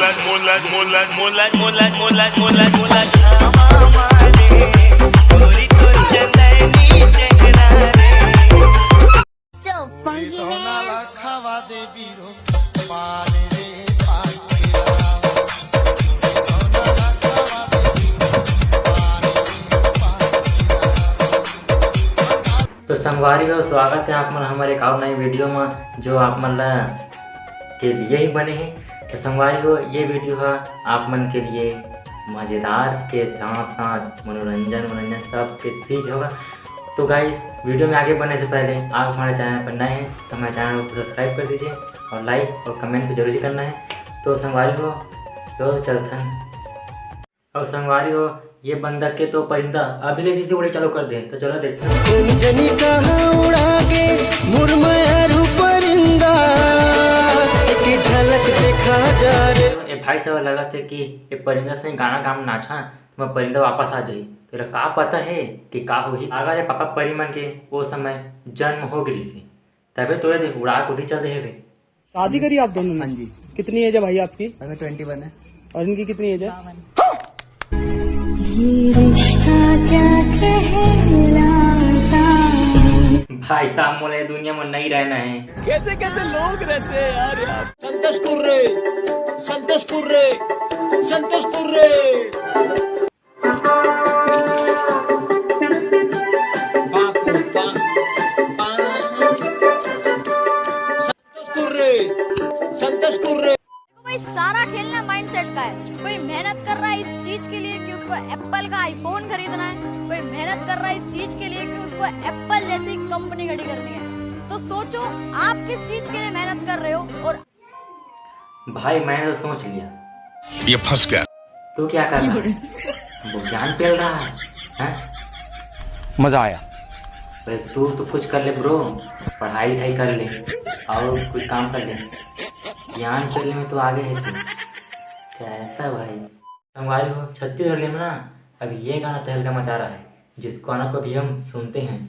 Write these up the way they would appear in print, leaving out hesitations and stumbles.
तो संगवारी हो स्वागत है आप मन हमारे एक और नई वीडियो में जो आप मन के लिए ही बने हैं। तो संगवारी हो ये वीडियो है आप मन के लिए मज़ेदार के साथ साथ मनोरंजन सब के चीज़ होगा। तो गाइस वीडियो में आगे बढ़ने से पहले आप हमारे चैनल पर नए हैं तो हमारे चैनल को सब्सक्राइब कर दीजिए और लाइक और कमेंट तो जरूर करना है। तो संगवारी हो तो चलते हैं। और संगवारी हो ये बंदक के तो परिंदा अभी ले से उड़े चालू कर दे। तो चलो देखते हैं जनी कहाँ उड़ा के मुरमयारू परिंदा की झलक देखा जा रे। ए भाई सब लगा थे कि ये परिंदा से गाना गाम नाचा तो मैं परिंदा वापस आ जाई। तेरा का पता है कि का हो ही आगा जे पापा परी मन के वो समय जन्म हो गई से तबे तो दे उड़ा को चल दे है। शादी करी आप दोनों ने? हाँ जी। कितनी एज है भाई आपकी? अगर 21 है। और इनकी कितनी एज है? ये रिश्ता क्या कहलाता। भाई साहब मोले दुनिया में नहीं रहना है। कैसे कैसे लोग रहते हैं यार। संतोष कुर्रे संतोष कुर्रे संतोष कुर्रे संतोष कुर्रे। भाई सारा खेलना माइंडसेट का है। कोई मेहनत कर रहा है इस चीज के लिए कि उसको एप्पल का आईफोन खरीदना है, कोई मेहनत कर रहा है इस चीज के लिए कि उसको एप्पल जैसी कंपनी खड़ी करनी है। तो सोचो आप किस चीज के लिए मेहनत कर रहे हो। और भाई मैंने तो सोच लिया ये फंस गया। तू क्या कर रहा है? वो ज्ञान पेल रहा है, हैं? मजा आया। तू तो कुछ कर ले ब्रो, पढ़ाई लिखाई कर ले और कुछ काम कर ले। ज्ञान पेलने में तो आगे है तू। कैसा भाई हमारी हो छत्तीसगढ़ में ना अभी ये गाना तहलका मचा रहा है जिस गाना को भी हम सुनते हैं।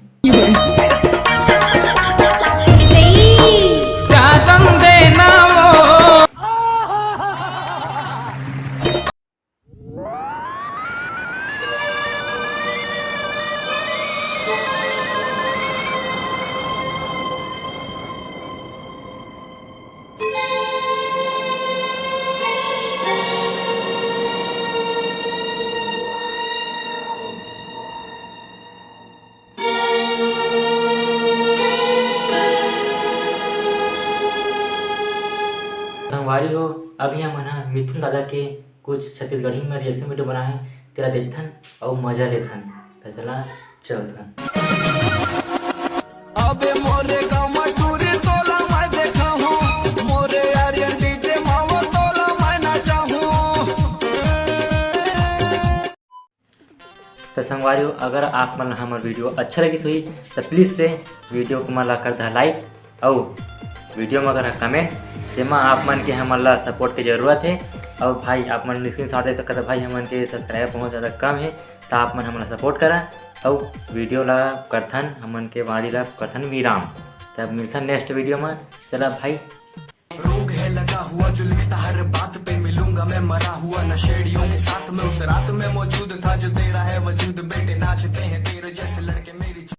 संगवारी हो अभी हम ना मिथुन दादा के कुछ छत्तीसगढ़ी में रिएक्शन वीडियो बना है तेरा देखथन और मजा लेथन। तो चला चलथन। अबे मोरे गाँव में टूरी तोला मैं देखा हूँ, मोरे आर्यन डीजे मामा तोला मैं नाचा हूँ। तो संगवारी हो अगर आप मन हमारे वीडियो अच्छा लगी हुई तो प्लीज़ से वीडियो को मला कर दे लाइक और वीडियो में अगर कमेंट जेमा आप मन के हमला सपोर्ट की ज़रूरत है। और भाई आप मन स्क्रीन शॉट दे सकते भाई हमन के सब्सक्राइबर बहुत ज़्यादा कम है तो आप मन हमला सपोर्ट करा और वीडियो ला करथन हमन के वाणी ला करथन विराम। तब मिलता नेक्स्ट वीडियो में। चला भाई रोग है लगा हुआ जो लिखता हर बात पे, मिलूंगा मैं मरा हुआ नशेड़ियों के साथ में, उस रात में मौजूद था जो तेरा है वजूद, बेटे नाचते हैं तेरे जैसे लड़के।